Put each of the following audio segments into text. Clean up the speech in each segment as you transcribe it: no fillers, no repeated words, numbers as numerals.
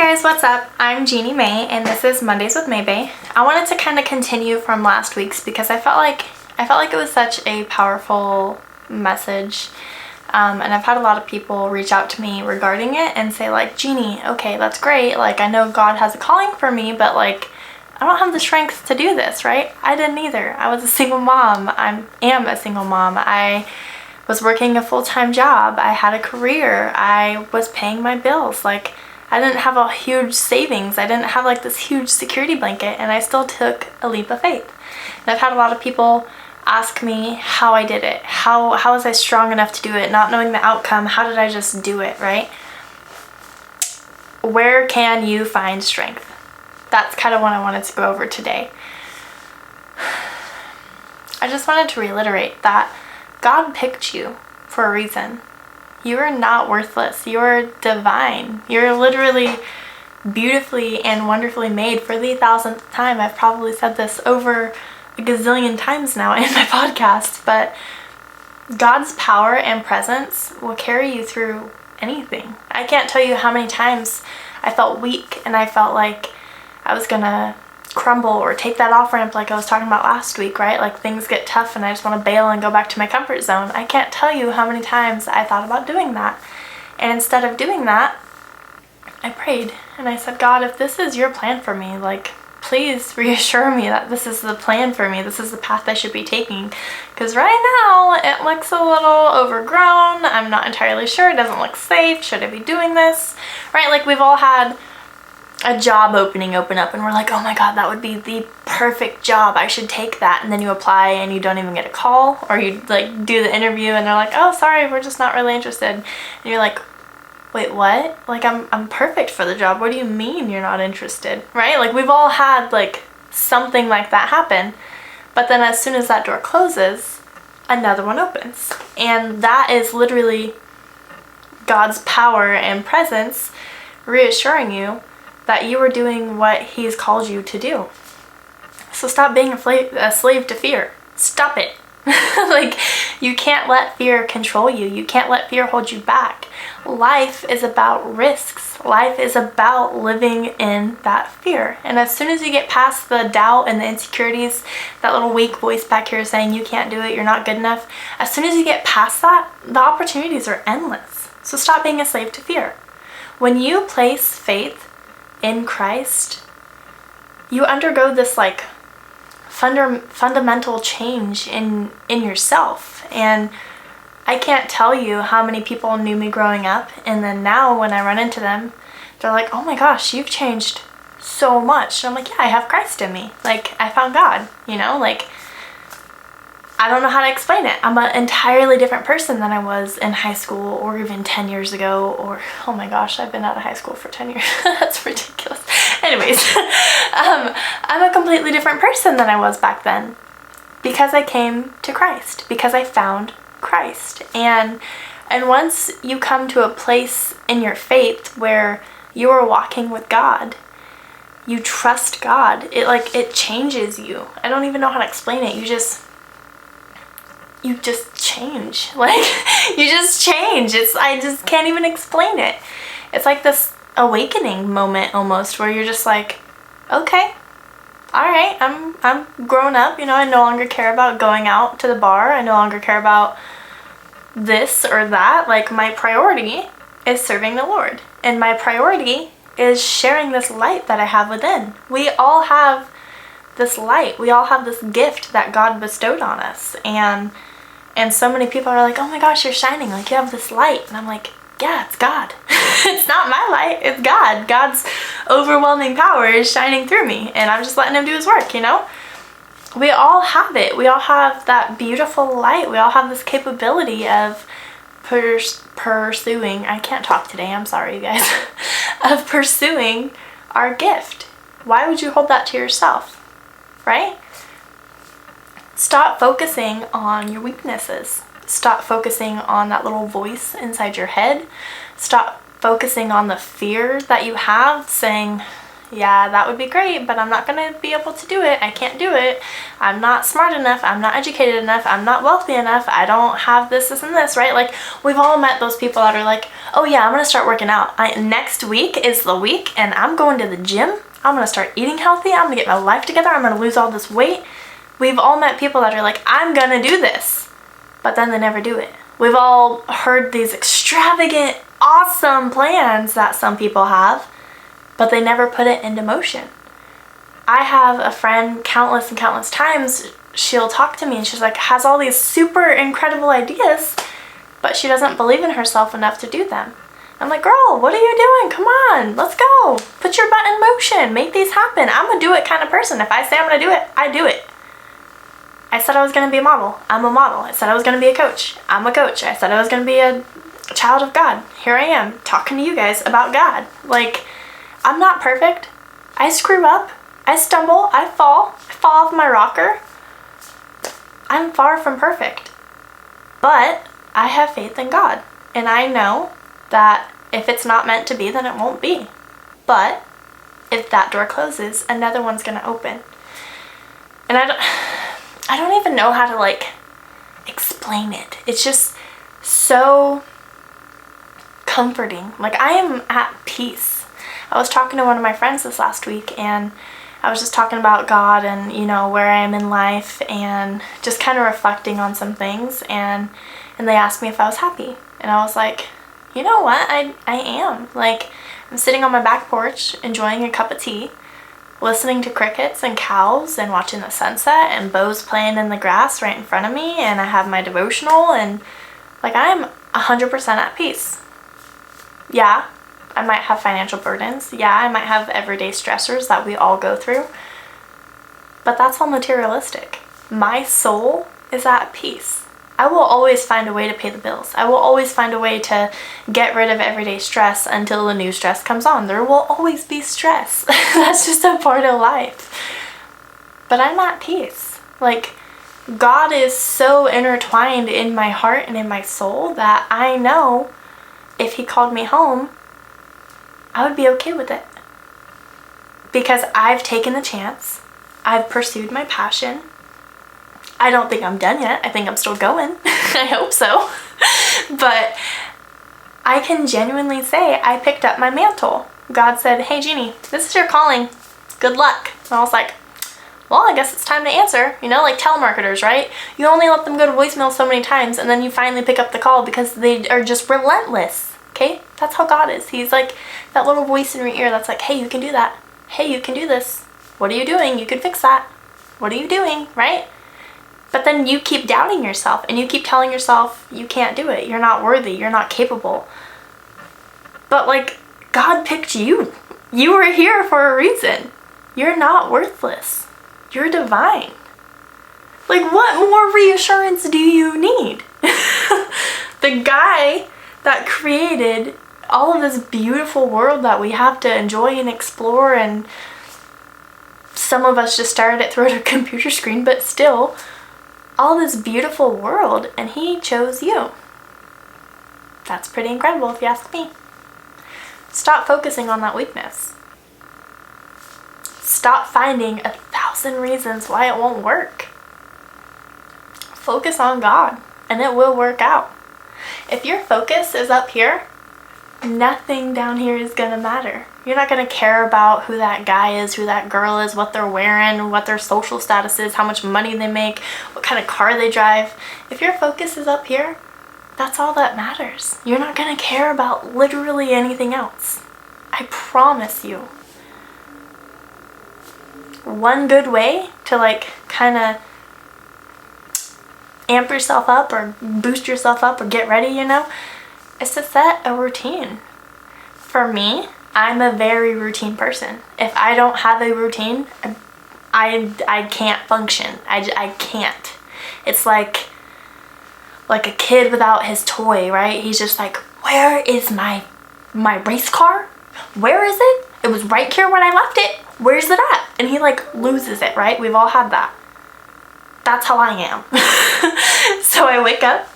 guys, what's up? I'm Jeannie Mae and this is Mondays with Mae Bae. I wanted to kind of continue from last week's because I felt like it was such a powerful message. And I've had a lot of people reach out to me regarding it and say like, Jeannie, okay, that's great. Like, I know God has a calling for me, but like, I don't have the strength to do this, right? I didn't either. I was a single mom. I am a single mom. I was working a full-time job. I had a career. I was paying my bills. Like, I didn't have a huge savings. I didn't have like this huge security blanket, and I still took a leap of faith. And I've had a lot of people ask me how I did it. How was I strong enough to do it? Not knowing the outcome, how did I just do it, right? Where can you find strength? That's kind of what I wanted to go over today. I just wanted to reiterate that God picked you for a reason. You are not worthless. You are divine. You're literally beautifully and wonderfully made. For the 1000th time, I've probably said this over a gazillion times now in my podcast, but God's power and presence will carry you through anything. I can't tell you how many times I felt weak and I felt like I was gonna crumble or take that off ramp like I was talking about last week, right? Like, things get tough and I just want to bail and go back to my comfort zone. I can't tell you how many times I thought about doing that. And instead of doing that, I prayed and I said, God, if this is your plan for me, like, please reassure me that this is the plan for me. This is the path I should be taking. Because right now it looks a little overgrown. I'm not entirely sure. It doesn't look safe. Should I be doing this? Right? Like, we've all had a job opening open up and we're like, oh my God, that would be the perfect job. I should take that. And then you apply and you don't even get a call, or you like do the interview and they're like, oh, sorry, we're just not really interested. And you're like, wait, what? Like, I'm perfect for the job. What do you mean you're not interested? Right? Like, we've all had like something like that happen. But then as soon as that door closes, another one opens. And that is literally God's power and presence reassuring you that you are doing what He's called you to do. So stop being a slave to fear. Stop it. Like, you can't let fear control you. You can't let fear hold you back. Life is about risks. Life is about living in that fear. And as soon as you get past the doubt and the insecurities, that little weak voice back here saying you can't do it, you're not good enough, as soon as you get past that, the opportunities are endless. So stop being a slave to fear. When you place faith in Christ, you undergo this like fundamental change in yourself. And I can't tell you how many people knew me growing up, and then now when I run into them, they're like, oh my gosh, you've changed so much. And I'm like, yeah, I have Christ in me. Like, I found God, you know? Like, I don't know how to explain it. I'm an entirely different person than I was in high school or even 10 years ago, or, oh my gosh, I've been out of high school for 10 years. That's ridiculous. Anyways, I'm a completely different person than I was back then because I came to Christ, because I found Christ. And once you come to a place in your faith where you are walking with God, you trust God, it changes you. I don't even know how to explain it. You just change. Like, you just change. I just can't even explain it. It's like this awakening moment almost, where you're just like, okay, all right, I'm grown up, you know. I no longer care about going out to the bar. I no longer care about this or that. Like, my priority is serving the Lord, and my priority is sharing this light that I have within. We all have this light. We all have this gift that God bestowed on us, and so many people are like, oh my gosh, you're shining, like, you have this light. And I'm like, yeah, it's God. It's not my light, it's God. God's overwhelming power is shining through me, and I'm just letting Him do His work, you know? We all have it. We all have that beautiful light. We all have this capability of pursuing, I can't talk today, I'm sorry you guys, of pursuing our gift. Why would you hold that to yourself, right? Stop focusing on your weaknesses. Stop focusing on that little voice inside your head. Stop focusing on the fear that you have saying, Yeah, that would be great, but I'm not going to be able to do it. I can't do it. I'm not smart enough. I'm not educated enough. I'm not wealthy enough. I don't have this, and this, right? Like, we've all met those people that are like, oh yeah, I'm going to start working out. Next week is the week, and I'm going to the gym. I'm going to start eating healthy. I'm going to get my life together. I'm going to lose all this weight. We've all met people that are like, I'm going to do this, but then they never do it. We've all heard these extravagant, awesome plans that some people have, but they never put it into motion. I have a friend countless and countless times, she'll talk to me and she's like, has all these super incredible ideas, but she doesn't believe in herself enough to do them. I'm like, girl, what are you doing? Come on, let's go. Put your butt in motion. Make these happen. I'm a do it kind of person. If I say I'm going to do it, I do it. I said I was going to be a model. I'm a model. I said I was going to be a coach. I'm a coach. I said I was going to be a child of God. Here I am talking to you guys about God. Like, I'm not perfect. I screw up. I stumble. I fall off my rocker. I'm far from perfect. But I have faith in God. And I know that if it's not meant to be, then it won't be. But if that door closes, another one's going to open. And I don't even know how to, like, explain it. It's just so comforting. Like, I am at peace. I was talking to one of my friends this last week, and I was just talking about God and, you know, where I am in life, and just kind of reflecting on some things, and they asked me if I was happy. And I was like, you know what? I am. Like, I'm sitting on my back porch enjoying a cup of tea, listening to crickets and cows and watching the sunset and bows playing in the grass right in front of me, and I have my devotional, and like, I am 100% at peace. Yeah, I might have financial burdens. Yeah, I might have everyday stressors that we all go through, but that's all materialistic. My soul is at peace. I will always find a way to pay the bills. I will always find a way to get rid of everyday stress until the new stress comes on. There will always be stress. That's just a part of life. But I'm at peace. Like, God is so intertwined in my heart and in my soul that I know if He called me home, I would be okay with it. Because I've taken the chance. I've pursued my passion. I don't think I'm done yet. I think I'm still going. I hope so. But I can genuinely say I picked up my mantle. God said, hey Jeannie, this is your calling. Good luck. And I was like, well, I guess it's time to answer. You know, like telemarketers, right? You only let them go to voicemail so many times, and then you finally pick up the call because they are just relentless. Okay? That's how God is. He's like that little voice in your ear that's like, hey, you can do that. Hey, you can do this. What are you doing? You can fix that. What are you doing? Right? But then you keep doubting yourself, and you keep telling yourself you can't do it. You're not worthy. You're not capable. But like, God picked you. You were here for a reason. You're not worthless. You're divine. Like, what more reassurance do you need? The guy that created all of this beautiful world that we have to enjoy and explore, and some of us just started it through a computer screen, but still, all this beautiful world, and He chose you. That's pretty incredible if you ask me. Stop focusing on that weakness. Stop finding 1,000 reasons why it won't work. Focus on God, and it will work out. If your focus is up here, nothing down here is going to matter. You're not going to care about who that guy is, who that girl is, what they're wearing, what their social status is, how much money they make, what kind of car they drive. If your focus is up here, that's all that matters. You're not going to care about literally anything else. I promise you. One good way to like kind of amp yourself up or boost yourself up or get ready, you know, is to set a routine. For me, I'm a very routine person. If I don't have a routine, I can't function. I can't. It's like a kid without his toy, right? He's just like, where is my race car? Where is it? It was right here when I left it. Where's it at? And he like loses it, right? We've all had that. That's how I am. So I wake up,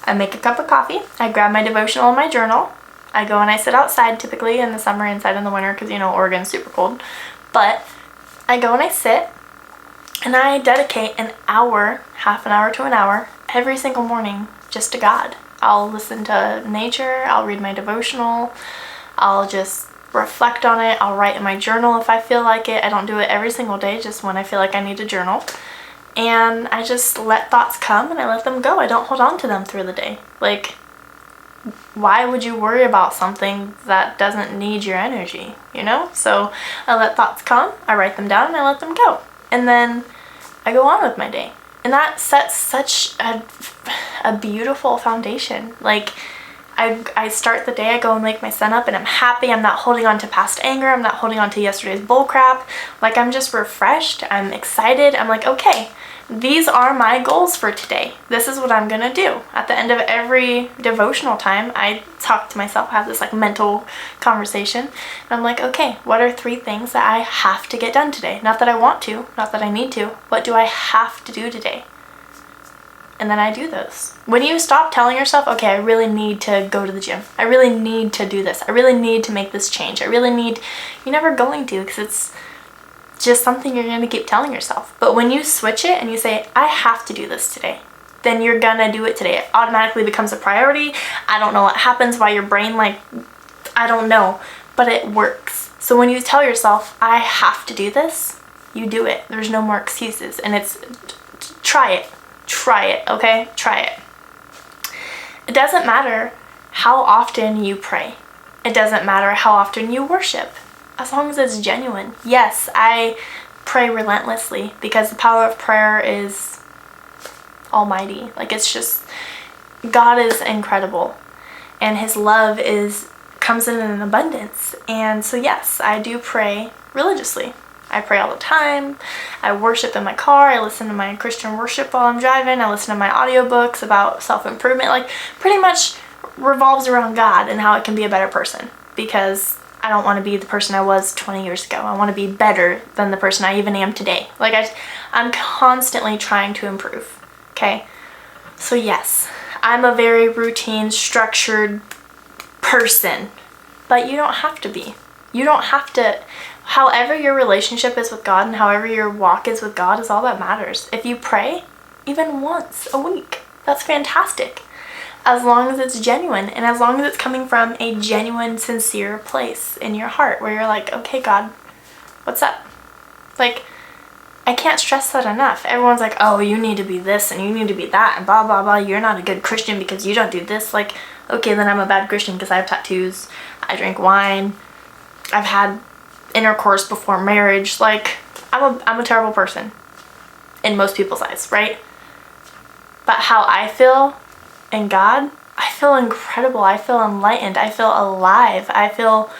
I make a cup of coffee, I grab my devotional and my journal, I go and I sit outside, typically in the summer, inside in the winter, because, Oregon's super cold. But I go and I sit, and I dedicate an hour, half an hour to an hour, every single morning just to God. I'll listen to nature, I'll read my devotional, I'll just reflect on it, I'll write in my journal if I feel like it. I don't do it every single day, just when I feel like I need to journal. And I just let thoughts come and I let them go. I don't hold on to them through the day. Like, why would you worry about something that doesn't need your energy, So I let thoughts come, I write them down, and I let them go. And then I go on with my day. And that sets such a beautiful foundation. Like, I start the day, I go and wake my son up, and I'm happy. I'm not holding on to past anger. I'm not holding on to yesterday's bull crap. Like, I'm just refreshed. I'm excited. I'm like, okay, these are my goals for today. This is what I'm going to do. At the end of every devotional time, I talk to myself. I have this like mental conversation. And I'm like, okay, what are 3 things that I have to get done today? Not that I want to, not that I need to. What do I have to do today? And then I do those. When you stop telling yourself, okay, I really need to go to the gym. I really need to do this. I really need to make this change. You're never going to, because it's just something you're going to keep telling yourself. But when you switch it and you say, I have to do this today, then you're going to do it today. It automatically becomes a priority. I don't know what happens, why your brain, I don't know, but it works. So when you tell yourself, I have to do this, you do it. There's no more excuses. And it's, try it. Try it, okay? Try it. It doesn't matter how often you pray. It doesn't matter how often you worship, as long as it's genuine. Yes, I pray relentlessly because the power of prayer is almighty. Like, it's just, God is incredible, and his love comes in an abundance. And so yes, I do pray religiously. I pray all the time. I worship in my car. I listen to my Christian worship while I'm driving. I listen to my audiobooks about self-improvement. Like, pretty much revolves around God and how I can be a better person, because I don't want to be the person I was 20 years ago. I want to be better than the person I even am today. Like, I'm constantly trying to improve, okay? So yes, I'm a very routine, structured person, but you don't have to be. You don't have to. However your relationship is with God and however your walk is with God is all that matters. If you pray even once a week, that's fantastic. As long as it's genuine, and as long as it's coming from a genuine, sincere place in your heart where you're like, okay, God, what's up? Like, I can't stress that enough. Everyone's like, oh, you need to be this and you need to be that and blah, blah, blah. You're not a good Christian because you don't do this. Like, okay, then I'm a bad Christian because I have tattoos. I drink wine. I've had intercourse before marriage. Like, I'm a terrible person in most people's eyes, right? But how I feel in God, I feel incredible. I feel enlightened. I feel alive. I feel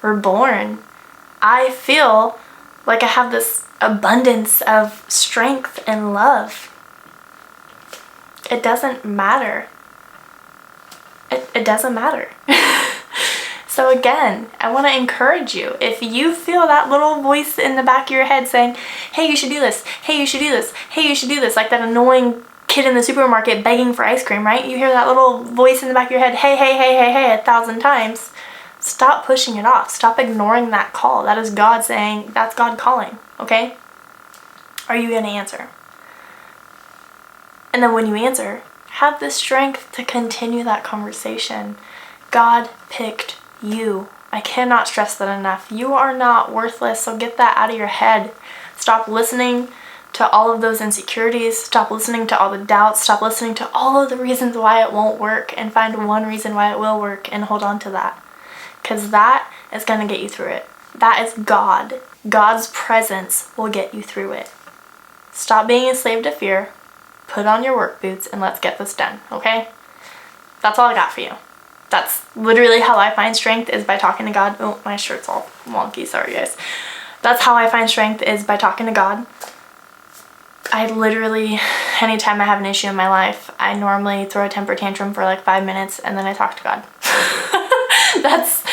reborn. I feel like I have this abundance of strength and love. It doesn't matter. It doesn't matter. So again, I want to encourage you, if you feel that little voice in the back of your head saying, hey, you should do this, hey, you should do this, hey, you should do this, like that annoying kid in the supermarket begging for ice cream, right? You hear that little voice in the back of your head, hey, hey, hey, hey, hey, 1,000 times. Stop pushing it off. Stop ignoring that call. That is God saying, that's God calling, okay? Are you going to answer? And then when you answer, have the strength to continue that conversation. God picked you. I cannot stress that enough. You are not worthless, so get that out of your head. Stop listening to all of those insecurities. Stop listening to all the doubts. Stop listening to all of the reasons why it won't work, and find one reason why it will work and hold on to that. Because that is going to get you through it. That is God. God's presence will get you through it. Stop being a slave to fear. Put on your work boots and let's get this done, okay? That's all I got for you. That's literally how I find strength, is by talking to God. Oh, my shirt's all wonky, sorry guys. That's how I find strength, is by talking to God. I literally, anytime I have an issue in my life, I normally throw a temper tantrum for like 5 minutes and then I talk to God. That's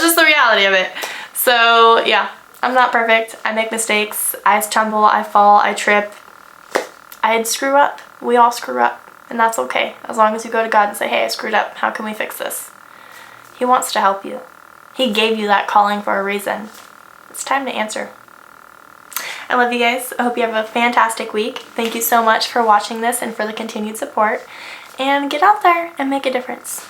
just the reality of it. So yeah, I'm not perfect. I make mistakes. I stumble, I fall, I trip. I'd screw up. We all screw up. And that's okay. As long as you go to God and say, hey, I screwed up. How can we fix this? He wants to help you. He gave you that calling for a reason. It's time to answer. I love you guys. I hope you have a fantastic week. Thank you so much for watching this and for the continued support. And get out there and make a difference.